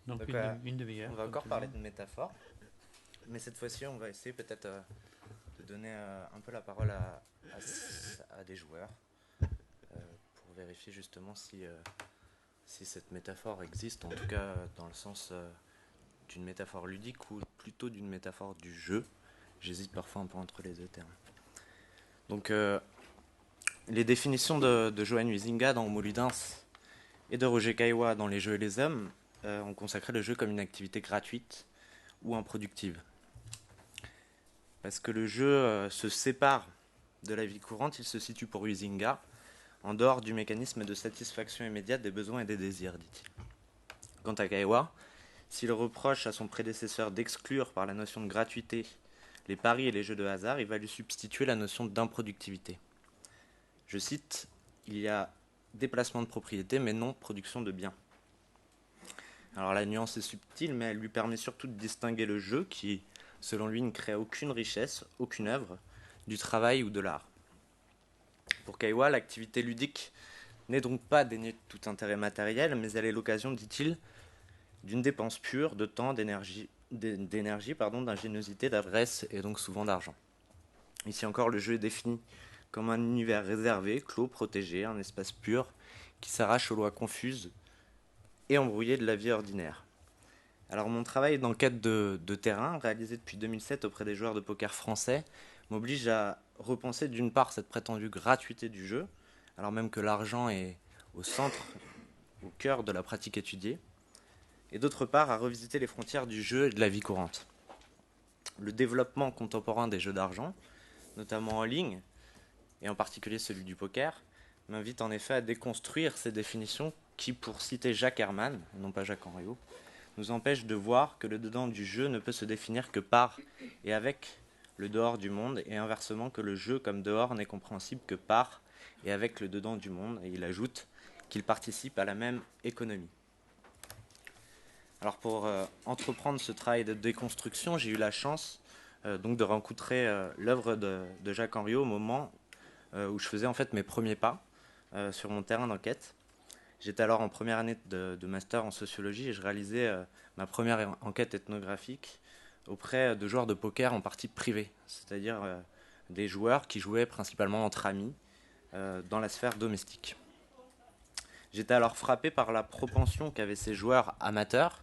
Donc Donc, une demi-heure, on va comme encore toujours. parler de métaphores, mais cette fois-ci, on va essayer peut-être de donner un peu la parole à des joueurs pour vérifier justement si cette métaphore existe, en tout cas dans le sens d'une métaphore ludique ou plutôt d'une métaphore du jeu. J'hésite parfois un peu entre les deux termes. Donc, les définitions de Johan Huizinga dans Homo Ludens et de Roger Caillois dans Les Jeux et les Hommes ont consacré le jeu comme une activité gratuite ou improductive. Parce que le jeu se sépare de la vie courante, il se situe pour Huizinga en dehors du mécanisme de satisfaction immédiate des besoins et des désirs, dit-il. Quant à Caillois, s'il reproche à son prédécesseur d'exclure par la notion de gratuité les paris et les jeux de hasard, il va lui substituer la notion d'improductivité. Je cite, il y a déplacement de propriété mais non production de biens. Alors la nuance est subtile, mais elle lui permet surtout de distinguer le jeu, qui, selon lui, ne crée aucune richesse, aucune œuvre, du travail ou de l'art. Pour Caillois, l'activité ludique n'est donc pas dénuée de tout intérêt matériel, mais elle est l'occasion, dit-il, d'une dépense pure de temps, d'ingéniosité, d'adresse et donc souvent d'argent. Ici encore, le jeu est défini comme un univers réservé, clos, protégé, un espace pur qui s'arrache aux lois confuses et embrouillées de la vie ordinaire. Alors mon travail d'enquête de terrain, réalisé depuis 2007 auprès des joueurs de poker français, m'oblige à repenser d'une part cette prétendue gratuité du jeu, alors même que l'argent est au centre, au cœur de la pratique étudiée, et d'autre part à revisiter les frontières du jeu et de la vie courante. Le développement contemporain des jeux d'argent, notamment en ligne, et en particulier celui du poker, m'invite en effet à déconstruire ces définitions qui, pour citer Jacques Herman, non pas Jacques Henriot, nous empêche de voir que le dedans du jeu ne peut se définir que par et avec le dehors du monde, et inversement que le jeu comme dehors n'est compréhensible que par et avec le dedans du monde, et il ajoute qu'il participe à la même économie. Alors pour entreprendre ce travail de déconstruction, j'ai eu la chance donc de rencontrer l'œuvre de Jacques Henriot au moment où je faisais en fait mes premiers pas sur mon terrain d'enquête. J'étais alors en première année de master en sociologie et je réalisais ma première enquête ethnographique auprès de joueurs de poker en partie privée, c'est-à-dire des joueurs qui jouaient principalement entre amis dans la sphère domestique. J'étais alors frappé par la propension qu'avaient ces joueurs amateurs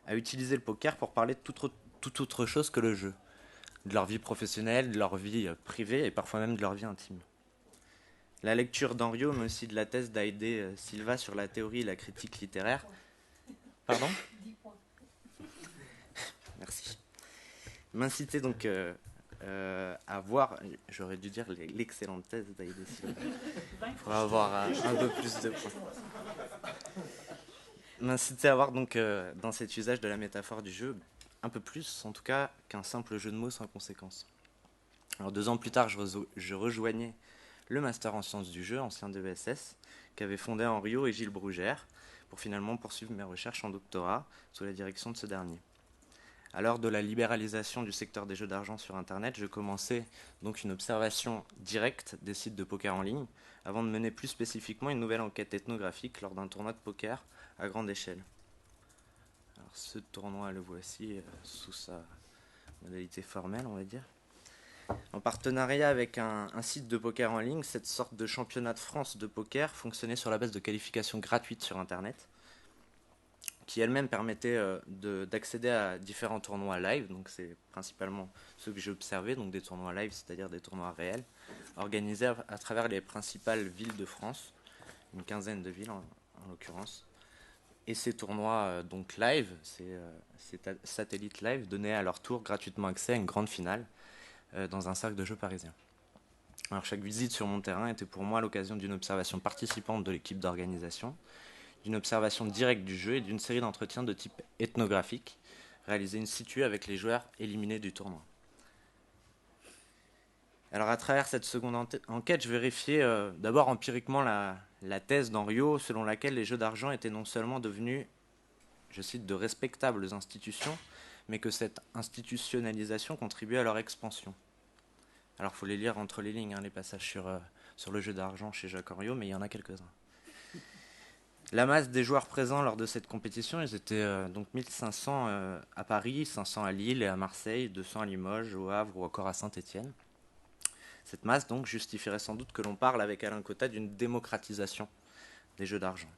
à utiliser le poker pour parler de toute autre chose que le jeu, de leur vie professionnelle, de leur vie privée et parfois même de leur vie intime. La lecture d'Henriot, mais aussi de la thèse d'Aïdé Silva sur la théorie et la critique littéraire. Pardon ? Merci. M'incitait donc à voir, j'aurais dû dire l'excellente thèse d'Aïdé Silva, pour avoir un peu plus de points. M'incitait à voir donc dans cet usage de la métaphore du jeu, un peu plus en tout cas qu'un simple jeu de mots sans conséquence. Alors 2 ans plus tard, je rejoignais le master en sciences du jeu, ancien de ESS, qu'avaient fondé Henriot et Gilles Brougère, pour finalement poursuivre mes recherches en doctorat sous la direction de ce dernier. À l'heure de la libéralisation du secteur des jeux d'argent sur Internet, je commençais donc une observation directe des sites de poker en ligne, avant de mener plus spécifiquement une nouvelle enquête ethnographique lors d'un tournoi de poker à grande échelle. Alors ce tournoi, le voici sous sa modalité formelle, on va dire. En partenariat avec un site de poker en ligne, cette sorte de championnat de France de poker fonctionnait sur la base de qualifications gratuites sur Internet, qui elle-même permettait d'accéder à différents tournois live, donc c'est principalement ceux que j'ai observés, donc des tournois live, c'est-à-dire des tournois réels, organisés à travers les principales villes de France, une quinzaine de villes en l'occurrence. Et ces tournois donc live, ces satellites live, donnaient à leur tour gratuitement accès à une grande finale dans un cercle de jeux parisien. Alors chaque visite sur mon terrain était pour moi l'occasion d'une observation participante de l'équipe d'organisation, d'une observation directe du jeu et d'une série d'entretiens de type ethnographique, réalisés in situ avec les joueurs éliminés du tournoi. Alors à travers cette seconde enquête, je vérifiais d'abord empiriquement la thèse d'Henriot selon laquelle les jeux d'argent étaient non seulement devenus, je cite, de respectables institutions, mais que cette institutionnalisation contribuait à leur expansion. Alors il faut les lire entre les lignes, les passages sur le jeu d'argent chez Jacques Henriot, mais il y en a quelques-uns. La masse des joueurs présents lors de cette compétition, ils étaient donc 1500 à Paris, 500 à Lille et à Marseille, 200 à Limoges, au Havre ou encore à Saint-Étienne. Cette masse donc justifierait sans doute que l'on parle avec Alain Cotta d'une démocratisation des jeux d'argent.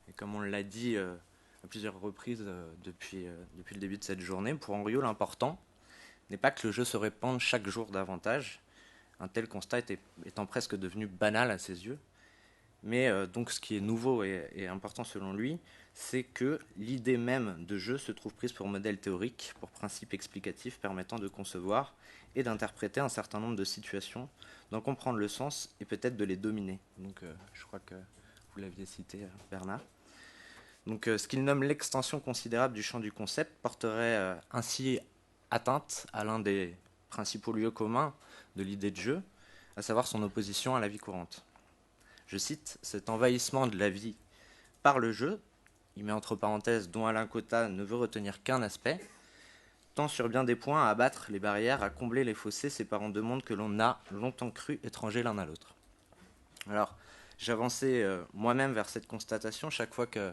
Et comme on l'a dit à plusieurs reprises depuis le début de cette journée, pour Henriot, l'important n'est pas que le jeu se répande chaque jour davantage, un tel constat étant presque devenu banal à ses yeux. Mais donc ce qui est nouveau et important selon lui, c'est que l'idée même de jeu se trouve prise pour modèle théorique, pour principe explicatif permettant de concevoir et d'interpréter un certain nombre de situations, d'en comprendre le sens et peut-être de les dominer. Donc je crois que vous l'aviez cité, Bernard. Donc ce qu'il nomme l'extension considérable du champ du concept porterait ainsi atteinte à l'un des principaux lieux communs de l'idée de jeu, à savoir son opposition à la vie courante. Je cite, cet envahissement de la vie par le jeu, il met entre parenthèses, dont Alain Cotta ne veut retenir qu'un aspect, tend sur bien des points à abattre les barrières, à combler les fossés séparant deux mondes que l'on a longtemps cru étrangers l'un à l'autre. Alors, j'avançais moi-même vers cette constatation chaque fois que,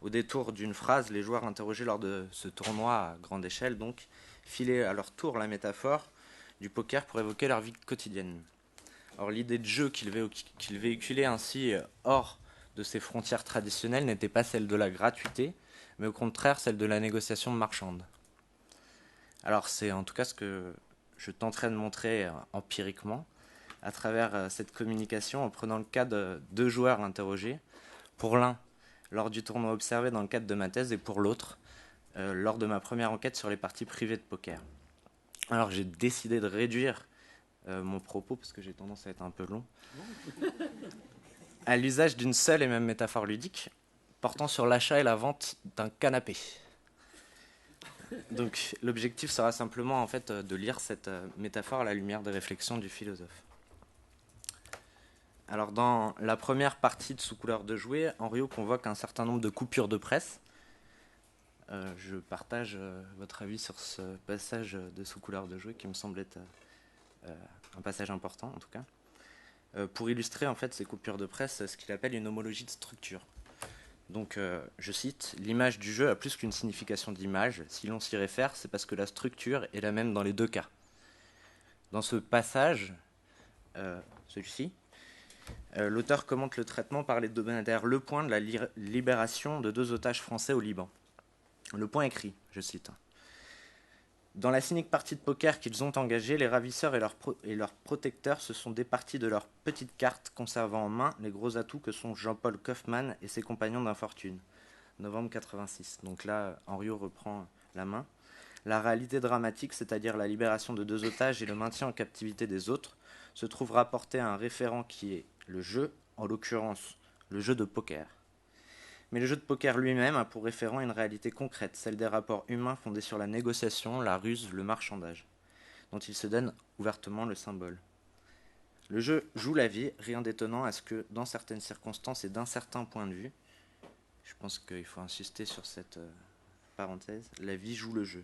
au détour d'une phrase, les joueurs interrogés lors de ce tournoi à grande échelle, donc, filaient à leur tour la métaphore du poker pour évoquer leur vie quotidienne. Or, l'idée de jeu qu'il véhiculait ainsi hors de ses frontières traditionnelles n'était pas celle de la gratuité, mais au contraire celle de la négociation marchande. Alors, c'est en tout cas ce que je tenterai de montrer empiriquement à travers cette communication en prenant le cas de deux joueurs interrogés. Pour l'un, lors du tournoi observé dans le cadre de ma thèse, et pour l'autre, lors de ma première enquête sur les parties privées de poker. Alors, j'ai décidé de réduire mon propos, parce que j'ai tendance à être un peu long, à l'usage d'une seule et même métaphore ludique, portant sur l'achat et la vente d'un canapé. Donc l'objectif sera simplement en fait de lire cette métaphore à la lumière des réflexions du philosophe. Alors dans la première partie de Sous couleur de jouet, Henriot convoque un certain nombre de coupures de presse. Je partage votre avis sur ce passage de Sous couleur de jouet qui me semble être un passage important en tout cas. Pour illustrer en fait ces coupures de presse, ce qu'il appelle une homologie de structure. Donc, je cite, l'image du jeu a plus qu'une signification d'image. Si l'on s'y réfère, c'est parce que la structure est la même dans les deux cas. Dans ce passage, celui-ci, l'auteur commente le traitement par l'hebdomadaire Le Point de la libération de deux otages français au Liban. Le Point écrit, je cite, dans la cynique partie de poker qu'ils ont engagée, les ravisseurs et leurs protecteurs se sont départis de leurs petites cartes, conservant en main les gros atouts que sont Jean-Paul Kaufmann et ses compagnons d'infortune. Novembre 86. Donc là, Henriot reprend la main. La réalité dramatique, c'est-à-dire la libération de deux otages et le maintien en captivité des autres, se trouve rapportée à un référent qui est le jeu, en l'occurrence le jeu de poker. Mais le jeu de poker lui-même a pour référent une réalité concrète, celle des rapports humains fondés sur la négociation, la ruse, le marchandage, dont il se donne ouvertement le symbole. Le jeu joue la vie, rien d'étonnant à ce que, dans certaines circonstances et d'un certain point de vue, je pense qu'il faut insister sur cette parenthèse, la vie joue le jeu.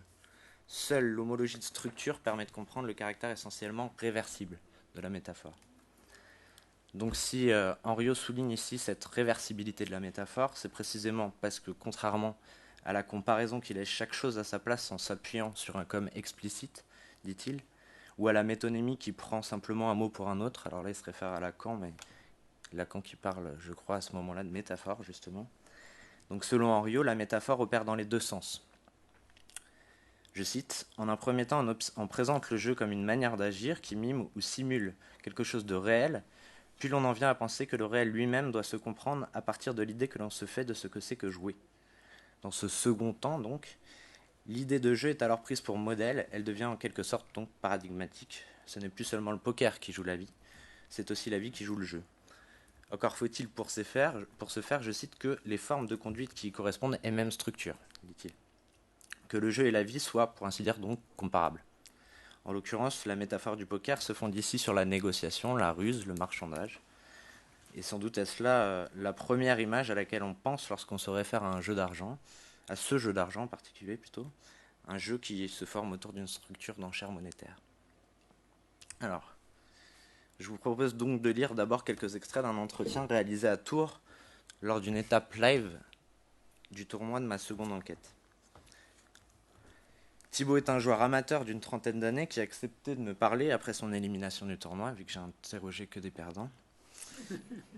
Seule l'homologie de structure permet de comprendre le caractère essentiellement réversible de la métaphore. Donc si Henriot souligne ici cette réversibilité de la métaphore, c'est précisément parce que contrairement à la comparaison qui laisse chaque chose à sa place en s'appuyant sur un comme explicite, dit-il, ou à la métonymie qui prend simplement un mot pour un autre, alors là il se réfère à Lacan, mais Lacan qui parle, je crois, à ce moment-là de métaphore, justement. Donc selon Henriot, la métaphore opère dans les deux sens. Je cite, en un premier temps, on présente le jeu comme une manière d'agir qui mime ou simule quelque chose de réel, puis l'on en vient à penser que le réel lui-même doit se comprendre à partir de l'idée que l'on se fait de ce que c'est que jouer. Dans ce second temps, donc, l'idée de jeu est alors prise pour modèle, elle devient en quelque sorte donc paradigmatique. Ce n'est plus seulement le poker qui joue la vie, c'est aussi la vie qui joue le jeu. Encore faut-il pour ce faire, je cite, que les formes de conduite qui y correspondent aient même structure, dit-il. Que le jeu et la vie soient, pour ainsi dire, donc comparables. En l'occurrence, la métaphore du poker se fonde ici sur la négociation, la ruse, le marchandage. Et sans doute est-ce là la première image à laquelle on pense lorsqu'on se réfère à un jeu d'argent, à ce jeu d'argent en particulier plutôt, un jeu qui se forme autour d'une structure d'enchère monétaire. Alors, je vous propose donc de lire d'abord quelques extraits d'un entretien réalisé à Tours lors d'une étape live du tournoi de ma seconde enquête. Thibaut est un joueur amateur d'une trentaine d'années qui a accepté de me parler après son élimination du tournoi, vu que j'ai interrogé que des perdants.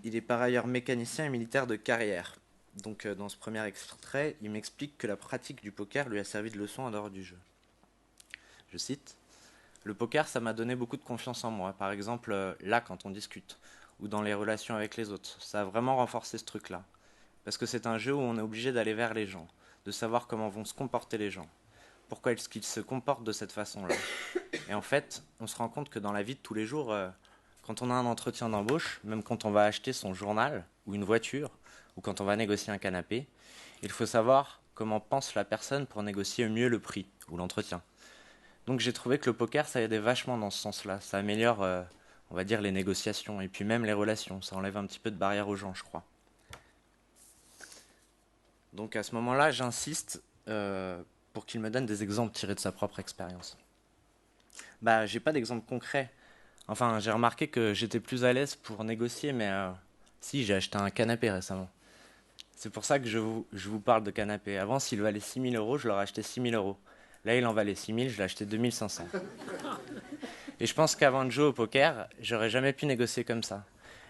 Il est par ailleurs mécanicien et militaire de carrière. Donc dans ce premier extrait, il m'explique que la pratique du poker lui a servi de leçon en dehors du jeu. Je cite: le poker, ça m'a donné beaucoup de confiance en moi. Par exemple, là, quand on discute, ou dans les relations avec les autres. Ça a vraiment renforcé ce truc-là. Parce que c'est un jeu où on est obligé d'aller vers les gens, de savoir comment vont se comporter les gens. Pourquoi est-ce qu'ils se comportent de cette façon-là. Et en fait, on se rend compte que dans la vie de tous les jours, quand on a un entretien d'embauche, même quand on va acheter son journal ou une voiture, ou quand on va négocier un canapé, il faut savoir comment pense la personne pour négocier mieux le prix ou l'entretien. Donc j'ai trouvé que le poker, ça aidait vachement dans ce sens-là. Ça améliore, on va dire, les négociations et puis même les relations. Ça enlève un petit peu de barrière aux gens, je crois. Donc à ce moment-là, j'insiste pour qu'il me donne des exemples tirés de sa propre expérience. Bah, j'ai pas d'exemple concret. Enfin, j'ai remarqué que j'étais plus à l'aise pour négocier, mais si, j'ai acheté un canapé récemment. C'est pour ça que je vous parle de canapé. Avant, s'il valait 6 000 euros, je l'aurais acheté 6 000 euros. Là, il en valait 6 000, je l'ai acheté 2 500. Et je pense qu'avant de jouer au poker, j'aurais jamais pu négocier comme ça.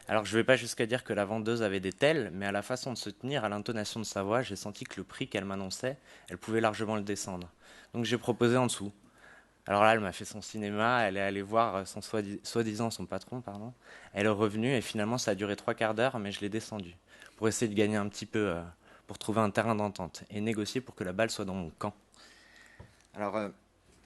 Alors je ne vais pas jusqu'à dire que la vendeuse avait des tels, mais à la façon de se tenir, à l'intonation de sa voix, j'ai senti que le prix qu'elle m'annonçait, elle pouvait largement le descendre. Donc j'ai proposé en dessous. Alors là, elle m'a fait son cinéma, elle est allée voir son soi-disant son patron, pardon. Elle est revenue et finalement ça a duré 3 quarts d'heure, mais je l'ai descendu pour essayer de gagner un petit peu, pour trouver un terrain d'entente et négocier pour que la balle soit dans mon camp. Alors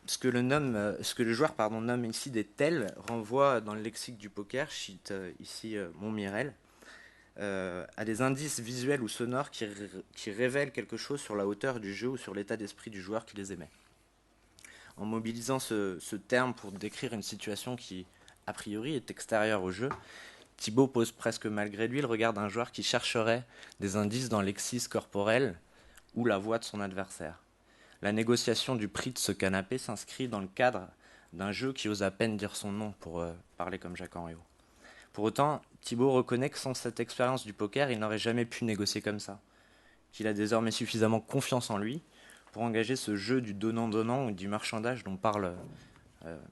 ce que le joueur nomme ici des tels renvoie dans le lexique du poker, cite ici Montmirel, à des indices visuels ou sonores qui révèlent quelque chose sur la hauteur du jeu ou sur l'état d'esprit du joueur qui les émet. En mobilisant ce terme pour décrire une situation qui, a priori, est extérieure au jeu, Thibaut pose presque malgré lui le regard d'un joueur qui chercherait des indices dans l'exis corporel ou la voix de son adversaire. La négociation du prix de ce canapé s'inscrit dans le cadre d'un jeu qui ose à peine dire son nom pour parler comme Jacques Henriot. Pour autant, Thibaut reconnaît que sans cette expérience du poker, il n'aurait jamais pu négocier comme ça. Qu'il a désormais suffisamment confiance en lui pour engager ce jeu du donnant-donnant ou du marchandage dont parle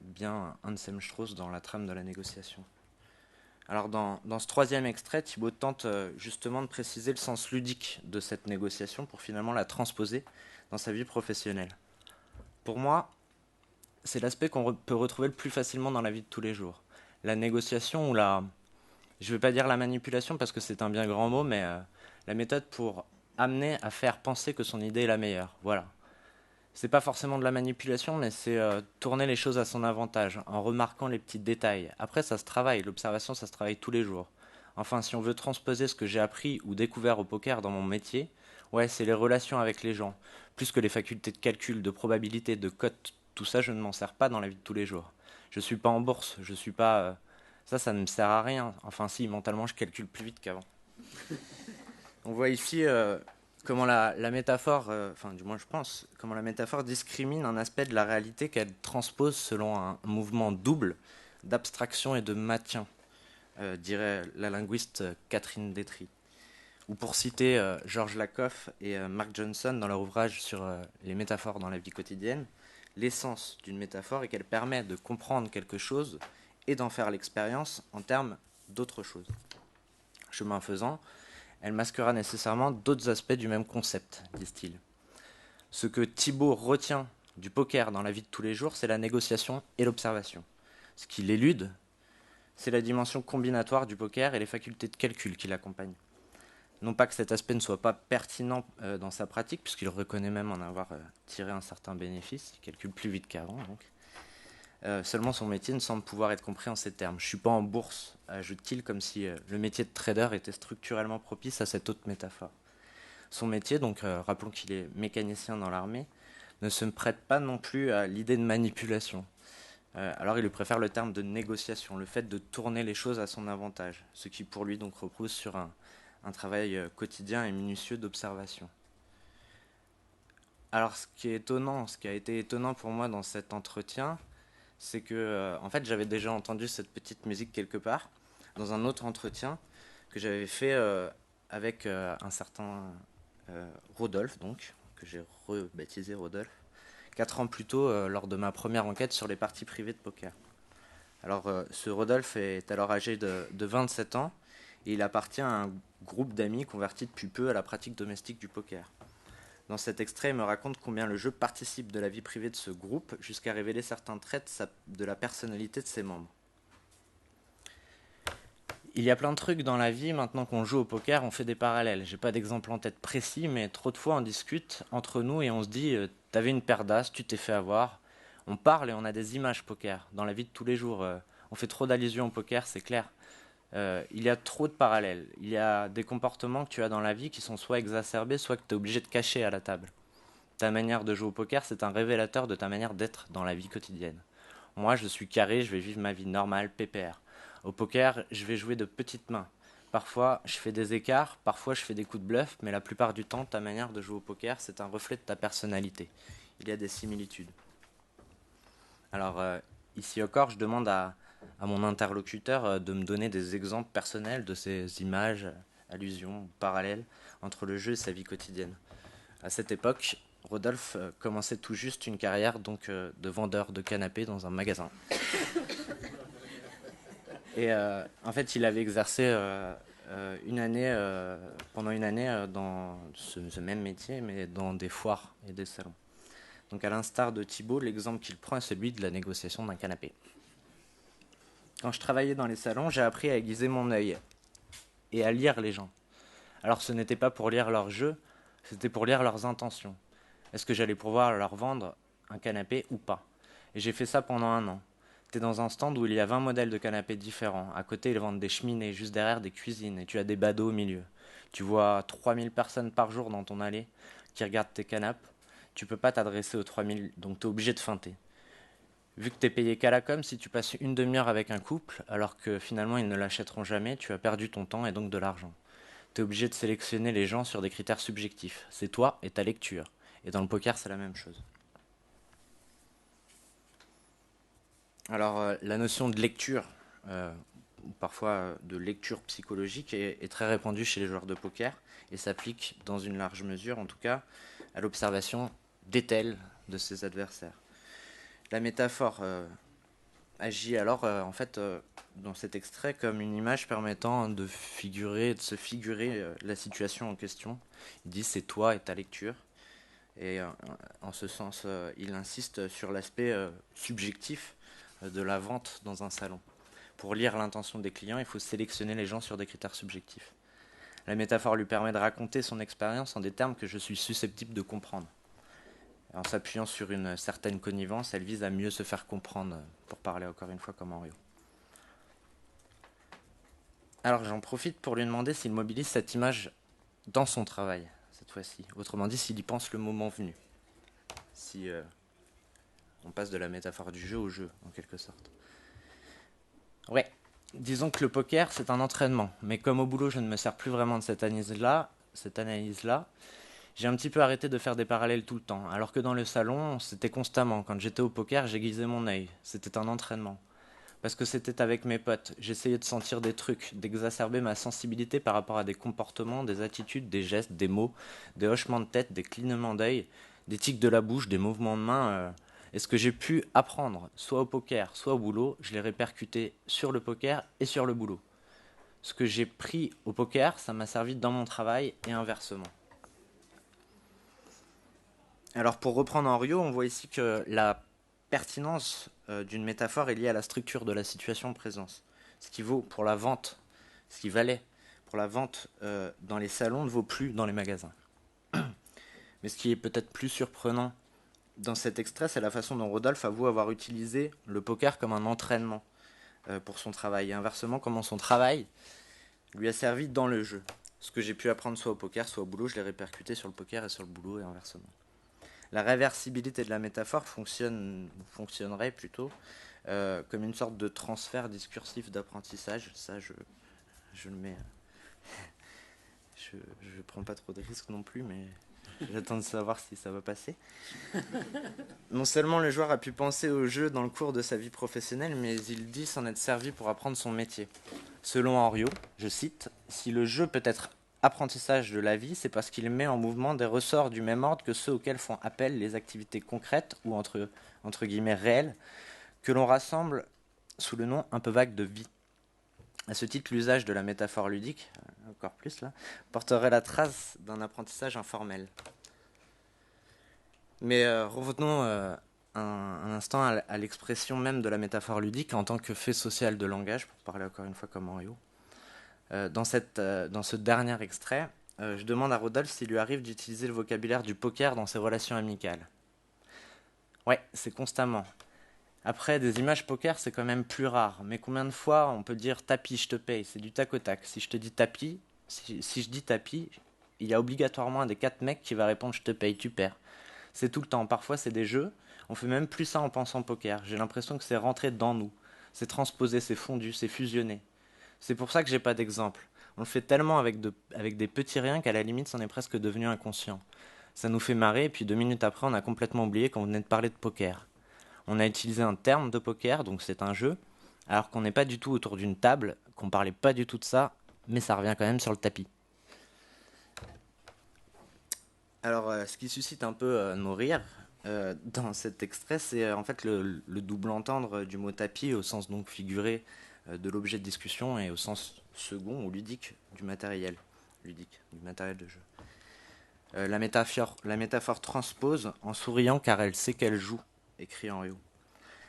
bien Anselm Strauss dans la trame de la négociation. Alors dans ce troisième extrait, Thibaut tente justement de préciser le sens ludique de cette négociation pour finalement la transposer dans sa vie professionnelle. Pour moi, c'est l'aspect qu'on peut retrouver le plus facilement dans la vie de tous les jours. La négociation ou je ne vais pas dire la manipulation parce que c'est un bien grand mot, mais la méthode pour amener à faire penser que son idée est la meilleure. Voilà. C'est pas forcément de la manipulation, mais c'est tourner les choses à son avantage, en remarquant les petits détails. Après, ça se travaille. L'observation, ça se travaille tous les jours. Enfin, si on veut transposer ce que j'ai appris ou découvert au poker dans mon métier, ouais, c'est les relations avec les gens. Plus que les facultés de calcul, de probabilité, de cote, tout ça, je ne m'en sers pas dans la vie de tous les jours. Je suis pas en bourse, je suis pas. Ça ne me sert à rien. Enfin, si, mentalement, je calcule plus vite qu'avant. On voit ici comment la métaphore, enfin du moins je pense, comment la métaphore discrimine un aspect de la réalité qu'elle transpose selon un mouvement double d'abstraction et de maintien, dirait la linguiste Catherine Détry. Ou pour citer Georges Lakoff et Mark Johnson dans leur ouvrage sur les métaphores dans la vie quotidienne, l'essence d'une métaphore est qu'elle permet de comprendre quelque chose et d'en faire l'expérience en termes d'autre chose. Chemin faisant, elle masquera nécessairement d'autres aspects du même concept, disent-ils. Ce que Thibaut retient du poker dans la vie de tous les jours, c'est la négociation et l'observation. Ce qui l'élude, c'est la dimension combinatoire du poker et les facultés de calcul qui l'accompagnent. Non pas que cet aspect ne soit pas pertinent dans sa pratique, puisqu'il reconnaît même en avoir tiré un certain bénéfice, il calcule plus vite qu'avant, donc. Seulement son métier ne semble pouvoir être compris en ces termes. Je ne suis pas en bourse, ajoute-t-il, comme si le métier de trader était structurellement propice à cette autre métaphore. Son métier, donc rappelons qu'il est mécanicien dans l'armée, ne se prête pas non plus à l'idée de manipulation. Alors il lui préfère le terme de négociation, le fait de tourner les choses à son avantage, ce qui pour lui donc repose sur un travail quotidien et minutieux d'observation. Alors ce qui a été étonnant pour moi dans cet entretien, c'est que en fait j'avais déjà entendu cette petite musique quelque part dans un autre entretien que j'avais fait avec un certain Rodolphe, donc, que j'ai rebaptisé Rodolphe, 4 ans plus tôt lors de ma première enquête sur les parties privées de poker. Alors ce Rodolphe est alors âgé de 27 ans et il appartient à un groupe d'amis convertis depuis peu à la pratique domestique du poker. Dans cet extrait, il me raconte combien le jeu participe de la vie privée de ce groupe jusqu'à révéler certains traits de la personnalité de ses membres. Il y a plein de trucs dans la vie, maintenant qu'on joue au poker, on fait des parallèles. J'ai pas d'exemple en tête précis, mais trop de fois on discute entre nous et on se dit t'avais une paire d'as, tu t'es fait avoir. On parle et on a des images poker dans la vie de tous les jours. On fait trop d'allusions au poker, c'est clair. Il y a trop de parallèles. Il y a des comportements que tu as dans la vie qui sont soit exacerbés, soit que tu es obligé de cacher à la table. Ta manière de jouer au poker, c'est un révélateur de ta manière d'être dans la vie quotidienne. Moi, je suis carré, je vais vivre ma vie normale, pépère. Au poker, je vais jouer de petites mains. Parfois, je fais des écarts, parfois, je fais des coups de bluff, mais la plupart du temps, ta manière de jouer au poker, c'est un reflet de ta personnalité. Il y a des similitudes. Alors, ici encore, je demande à mon interlocuteur de me donner des exemples personnels de ces images, allusions, parallèles entre le jeu et sa vie quotidienne. À cette époque, Rodolphe commençait tout juste une carrière de vendeur de canapés dans un magasin. Et en fait, il avait exercé pendant une année dans ce même métier, mais dans des foires et des salons. Donc à l'instar de Thibault, l'exemple qu'il prend est celui de la négociation d'un canapé. Quand je travaillais dans les salons, j'ai appris à aiguiser mon œil et à lire les gens. Alors ce n'était pas pour lire leur jeu, c'était pour lire leurs intentions. Est-ce que j'allais pouvoir leur vendre un canapé ou pas? Et j'ai fait ça pendant un an. Tu es dans un stand où il y a 20 modèles de canapés différents. À côté, ils vendent des cheminées, juste derrière des cuisines, et tu as des badauds au milieu. Tu vois 3000 personnes par jour dans ton allée qui regardent tes canapes. Tu peux pas t'adresser aux 3000, donc tu es obligé de feinter. Vu que tu es payé qu'à la com, si tu passes une demi-heure avec un couple, alors que finalement ils ne l'achèteront jamais, tu as perdu ton temps et donc de l'argent. Tu es obligé de sélectionner les gens sur des critères subjectifs. C'est toi et ta lecture. Et dans le poker, c'est la même chose. Alors, la notion de lecture, ou parfois de lecture psychologique, est très répandue chez les joueurs de poker et s'applique dans une large mesure, en tout cas, à l'observation d'étels de ses adversaires. La métaphore agit alors, en fait, dans cet extrait, comme une image permettant de se figurer la situation en question. Il dit c'est toi et ta lecture. Et en ce sens, il insiste sur l'aspect subjectif de la vente dans un salon. Pour lire l'intention des clients, il faut sélectionner les gens sur des critères subjectifs. La métaphore lui permet de raconter son expérience en des termes que je suis susceptible de comprendre. En s'appuyant sur une certaine connivence, elle vise à mieux se faire comprendre, pour parler encore une fois comme Henriot. Alors j'en profite pour lui demander s'il mobilise cette image dans son travail, cette fois-ci. Autrement dit, s'il y pense le moment venu. Si on passe de la métaphore du jeu au jeu, en quelque sorte. Ouais, disons que le poker, c'est un entraînement. Mais comme au boulot, je ne me sers plus vraiment de cette analyse-là, j'ai un petit peu arrêté de faire des parallèles tout le temps. Alors que dans le salon, c'était constamment. Quand j'étais au poker, j'aiguisais mon œil. C'était un entraînement. Parce que c'était avec mes potes. J'essayais de sentir des trucs, d'exacerber ma sensibilité par rapport à des comportements, des attitudes, des gestes, des mots, des hochements de tête, des clignements d'œil, des tics de la bouche, des mouvements de main. Et ce que j'ai pu apprendre, soit au poker, soit au boulot, je l'ai répercuté sur le poker et sur le boulot. Ce que j'ai pris au poker, ça m'a servi dans mon travail et inversement. Alors pour reprendre Henriot, on voit ici que la pertinence d'une métaphore est liée à la structure de la situation présente. Ce qui vaut pour la vente, ce qui valait pour la vente dans les salons ne vaut plus dans les magasins. Mais ce qui est peut-être plus surprenant dans cet extrait, c'est la façon dont Rodolphe avoue avoir utilisé le poker comme un entraînement pour son travail. Et inversement, comment son travail lui a servi dans le jeu. Ce que j'ai pu apprendre soit au poker, soit au boulot, je l'ai répercuté sur le poker et sur le boulot et inversement. La réversibilité de la métaphore fonctionnerait plutôt comme une sorte de transfert discursif d'apprentissage. Ça, je le mets. Je prends pas trop de risques non plus, mais j'attends de savoir si ça va passer. Non seulement le joueur a pu penser au jeu dans le cours de sa vie professionnelle, mais il dit s'en être servi pour apprendre son métier. Selon Henriot, je cite, « Si le jeu peut être apprentissage de la vie, c'est parce qu'il met en mouvement des ressorts du même ordre que ceux auxquels font appel les activités concrètes ou entre guillemets réelles, que l'on rassemble sous le nom un peu vague de vie. À ce titre, l'usage de la métaphore ludique, encore plus là, porterait la trace d'un apprentissage informel. Mais revenons un instant à l'expression même de la métaphore ludique en tant que fait social de langage, pour parler encore une fois comme Henriot. Dans ce dernier extrait, je demande à Rodolphe s'il lui arrive d'utiliser le vocabulaire du poker dans ses relations amicales. Ouais, c'est constamment. Après, des images poker, c'est quand même plus rare. Mais combien de fois on peut dire tapis, je te paye? C'est du tac au tac. Si je te dis tapis, si je dis tapis, il y a obligatoirement un des 4 mecs qui va répondre je te paye, tu perds. C'est tout le temps. Parfois, c'est des jeux. On fait même plus ça en pensant poker. J'ai l'impression que c'est rentré dans nous. C'est transposé, c'est fondu, c'est fusionné. C'est pour ça que j'ai pas d'exemple. On le fait tellement avec des petits riens qu'à la limite, c'en est presque devenu inconscient. Ça nous fait marrer, et puis 2 minutes après, on a complètement oublié qu'on venait de parler de poker. On a utilisé un terme de poker, donc c'est un jeu, alors qu'on n'est pas du tout autour d'une table, qu'on parlait pas du tout de ça, mais ça revient quand même sur le tapis. Alors, ce qui suscite un peu nos rires dans cet extrait, c'est en fait le double entendre du mot tapis au sens donc figuré de l'objet de discussion et au sens second ou ludique du matériel de jeu. La métaphore transpose en souriant car elle sait qu'elle joue, écrit Henriot.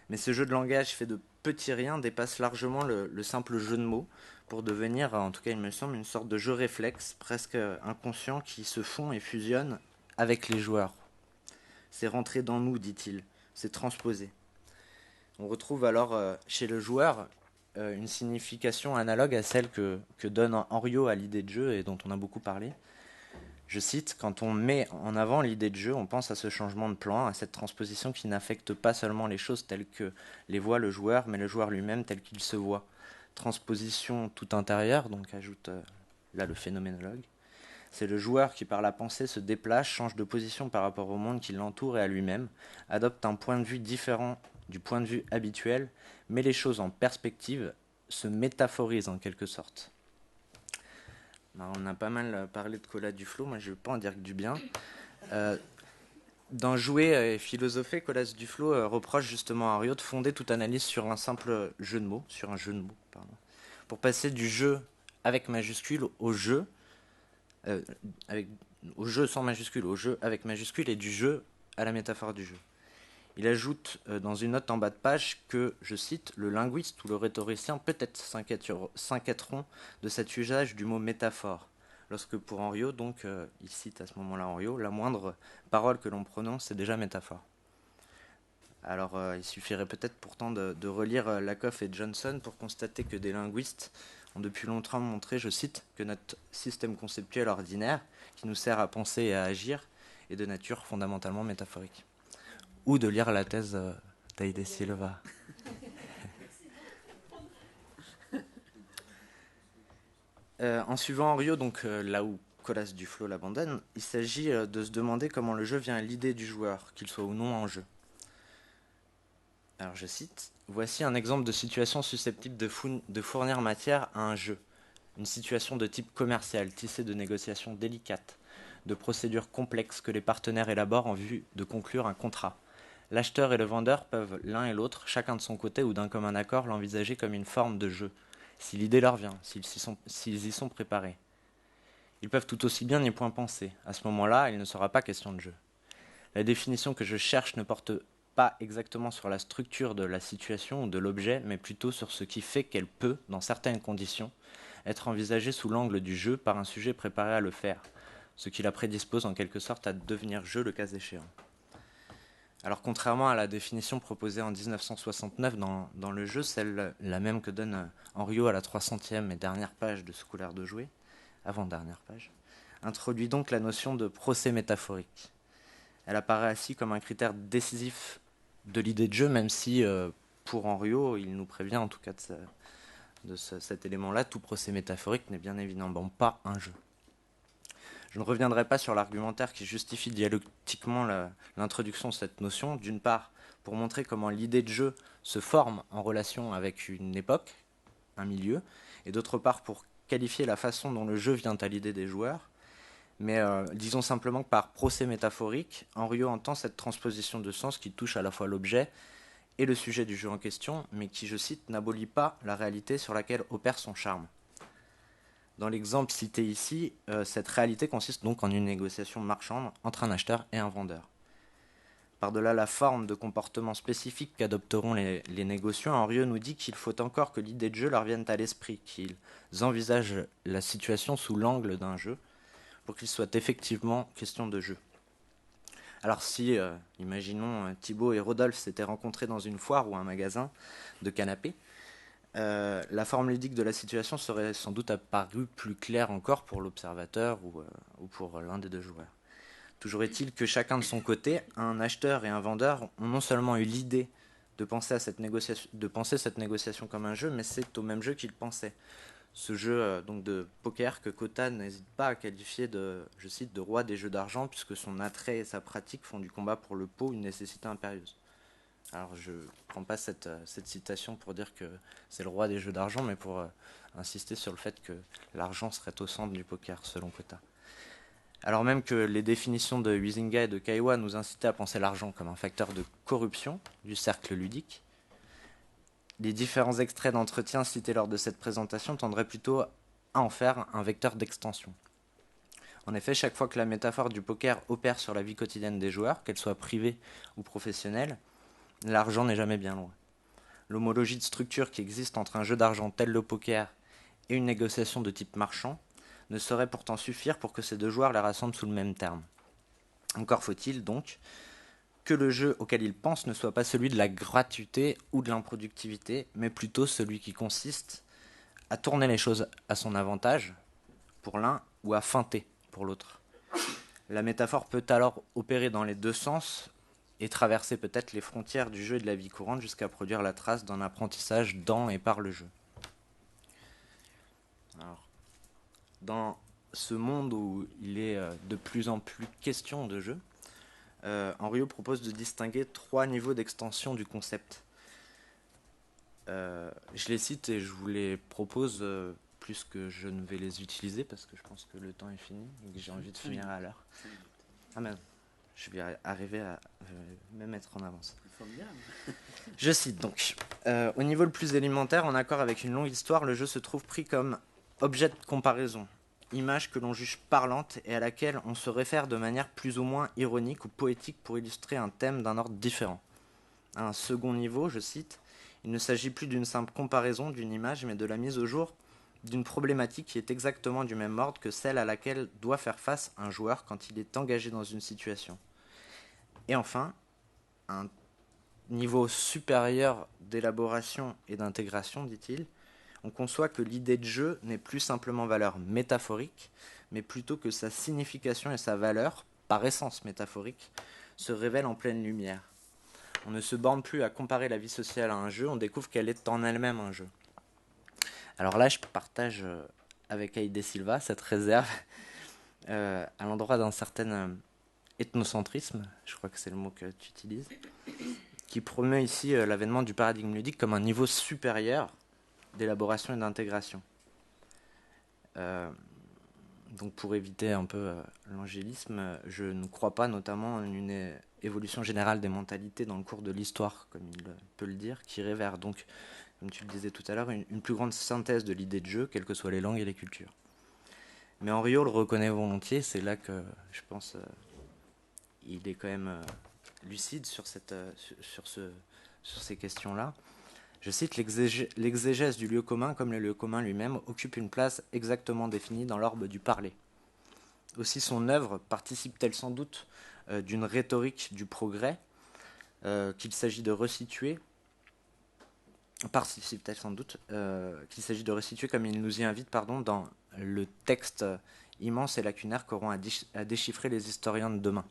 Mais ce jeu de langage fait de petits riens dépasse largement le simple jeu de mots pour devenir, en tout cas il me semble, une sorte de jeu réflexe presque inconscient qui se fond et fusionne avec les joueurs. C'est rentré dans nous, dit-il, c'est transposé. On retrouve alors chez le joueur une signification analogue à celle que donne Henriot à l'idée de jeu et dont on a beaucoup parlé. Je cite, quand on met en avant l'idée de jeu, on pense à ce changement de plan, à cette transposition qui n'affecte pas seulement les choses telles que les voit le joueur, mais le joueur lui-même tel qu'il se voit. Transposition tout intérieure, donc ajoute là le phénoménologue. C'est le joueur qui par la pensée se déplace, change de position par rapport au monde qui l'entoure et à lui-même, adopte un point de vue différent du point de vue habituel, met les choses en perspective, se métaphorise en quelque sorte. Alors, on a pas mal parlé de Colas Duflo, moi je ne vais pas en dire que du bien. Dans Jouer et philosopher, Colas Duflo reproche justement à Henriot de fonder toute analyse sur un simple jeu de mots, pour passer du jeu avec majuscule au jeu, au jeu sans majuscule, au jeu avec majuscule, et du jeu à la métaphore du jeu. Il ajoute dans une note en bas de page que, je cite, le linguiste ou le rhétoricien peut-être s'inquiéteront de cet usage du mot métaphore, lorsque pour Henriot, donc, il cite à ce moment-là Henriot, la moindre parole que l'on prononce, c'est déjà métaphore. Alors, il suffirait peut-être pourtant de relire Lakoff et Johnson pour constater que des linguistes ont depuis longtemps montré, je cite, que notre système conceptuel ordinaire, qui nous sert à penser et à agir, est de nature fondamentalement métaphorique. Ou de lire la thèse d'Aide Silva. En suivant Henriot, donc là où Colas Duflo l'abandonne, il s'agit de se demander comment le jeu vient à l'idée du joueur, qu'il soit ou non en jeu. Alors je cite, « Voici un exemple de situation susceptible de fournir matière à un jeu. Une situation de type commercial, tissée de négociations délicates, de procédures complexes que les partenaires élaborent en vue de conclure un contrat. L'acheteur et le vendeur peuvent, l'un et l'autre, chacun de son côté ou d'un commun accord, l'envisager comme une forme de jeu, si l'idée leur vient, s'ils y sont préparés. Ils peuvent tout aussi bien n'y point penser. À ce moment-là, il ne sera pas question de jeu. La définition que je cherche ne porte pas exactement sur la structure de la situation ou de l'objet, mais plutôt sur ce qui fait qu'elle peut, dans certaines conditions, être envisagée sous l'angle du jeu par un sujet préparé à le faire, ce qui la prédispose en quelque sorte à devenir jeu le cas échéant. » Alors contrairement à la définition proposée en 1969 dans le jeu, celle la même que donne Henriot à la 300e et dernière page de ce Couleur de jouer, avant-dernière page, introduit donc la notion de procès métaphorique. Elle apparaît ainsi comme un critère décisif de l'idée de jeu, même si pour Henriot, il nous prévient en tout cas cet élément-là, tout procès métaphorique n'est bien évidemment pas un jeu. Je ne reviendrai pas sur l'argumentaire qui justifie dialectiquement l'introduction de cette notion, d'une part pour montrer comment l'idée de jeu se forme en relation avec une époque, un milieu, et d'autre part pour qualifier la façon dont le jeu vient à l'idée des joueurs, mais disons simplement que par procès métaphorique, Henriot entend cette transposition de sens qui touche à la fois l'objet et le sujet du jeu en question, mais qui, je cite, n'abolit pas la réalité sur laquelle opère son charme. Dans l'exemple cité ici, cette réalité consiste donc en une négociation marchande entre un acheteur et un vendeur. Par-delà la forme de comportement spécifique qu'adopteront les négociants, Henriot nous dit qu'il faut encore que l'idée de jeu leur vienne à l'esprit, qu'ils envisagent la situation sous l'angle d'un jeu, pour qu'il soit effectivement question de jeu. Alors si, imaginons, Thibaut et Rodolphe s'étaient rencontrés dans une foire ou un magasin de canapés, la forme ludique de la situation serait sans doute apparue plus claire encore pour l'observateur ou pour l'un des deux joueurs. Toujours est-il que chacun de son côté, un acheteur et un vendeur ont non seulement eu l'idée de penser cette négociation comme un jeu, mais c'est au même jeu qu'ils pensaient. Ce jeu donc de poker que Cota n'hésite pas à qualifier de, je cite, de roi des jeux d'argent, puisque son attrait et sa pratique font du combat pour le pot une nécessité impérieuse. Alors je ne prends pas cette citation pour dire que c'est le roi des jeux d'argent, mais pour insister sur le fait que l'argent serait au centre du poker, selon Cota. Alors même que les définitions de Huizinga et de Caillois nous incitaient à penser l'argent comme un facteur de corruption du cercle ludique, les différents extraits d'entretien cités lors de cette présentation tendraient plutôt à en faire un vecteur d'extension. En effet, chaque fois que la métaphore du poker opère sur la vie quotidienne des joueurs, qu'elle soit privée ou professionnelle, l'argent n'est jamais bien loin. L'homologie de structure qui existe entre un jeu d'argent tel le poker et une négociation de type marchand ne saurait pourtant suffire pour que ces deux joueurs les rassemblent sous le même terme. Encore faut-il donc que le jeu auquel ils pensent ne soit pas celui de la gratuité ou de l'improductivité, mais plutôt celui qui consiste à tourner les choses à son avantage pour l'un ou à feinter pour l'autre. La métaphore peut alors opérer dans les deux sens et traverser peut-être les frontières du jeu et de la vie courante jusqu'à produire la trace d'un apprentissage dans et par le jeu. Alors, dans ce monde où il est de plus en plus question de jeu, Henriot propose de distinguer 3 niveaux d'extension du concept. Je les cite et je vous les propose plus que je ne vais les utiliser parce que je pense que le temps est fini et que j'ai envie de finir à l'heure. Ah mais je vais arriver à me mettre en avance. Je cite donc. Au niveau le plus élémentaire, en accord avec une longue histoire, le jeu se trouve pris comme objet de comparaison, image que l'on juge parlante et à laquelle on se réfère de manière plus ou moins ironique ou poétique pour illustrer un thème d'un ordre différent. À un second niveau, je cite, il ne s'agit plus d'une simple comparaison d'une image, mais de la mise au jour d'une problématique qui est exactement du même ordre que celle à laquelle doit faire face un joueur quand il est engagé dans une situation. Et enfin, un niveau supérieur d'élaboration et d'intégration, dit-il, on conçoit que l'idée de jeu n'est plus simplement valeur métaphorique, mais plutôt que sa signification et sa valeur, par essence métaphorique, se révèlent en pleine lumière. On ne se borne plus à comparer la vie sociale à un jeu, on découvre qu'elle est en elle-même un jeu. Alors là, je partage avec Aïdé Silva cette réserve à l'endroit d'un certain ethnocentrisme, je crois que c'est le mot que tu utilises, qui promeut ici l'avènement du paradigme ludique comme un niveau supérieur d'élaboration et d'intégration. Donc pour éviter un peu l'angélisme, je ne crois pas notamment en une évolution générale des mentalités dans le cours de l'histoire, comme il peut le dire, qui irait vers, donc, comme tu le disais tout à l'heure, une plus grande synthèse de l'idée de jeu, quelles que soient les langues et les cultures. Mais Henriot le reconnaît volontiers, c'est là que je pense il est quand même lucide sur ces questions-là. Je cite, l'exégèse du lieu commun, comme le lieu commun lui-même, occupe une place exactement définie dans l'orbe du parler. Aussi son œuvre participe-t-elle sans doute d'une rhétorique du progrès qu'il s'agit de resituer, comme il nous y invite, dans le texte immense et lacunaire qu'auront à déchiffrer les historiens de demain.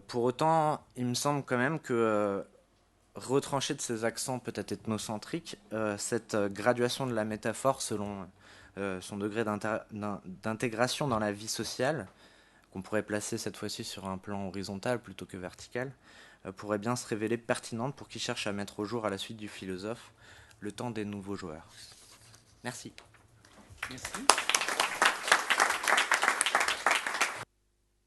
Pour autant, il me semble quand même que retranché de ses accents peut-être ethnocentriques, cette graduation de la métaphore selon son degré d'intégration dans la vie sociale, qu'on pourrait placer cette fois-ci sur un plan horizontal plutôt que vertical, pourrait bien se révéler pertinente pour qui cherche à mettre au jour à la suite du philosophe le temps des nouveaux joueurs. Merci. Merci.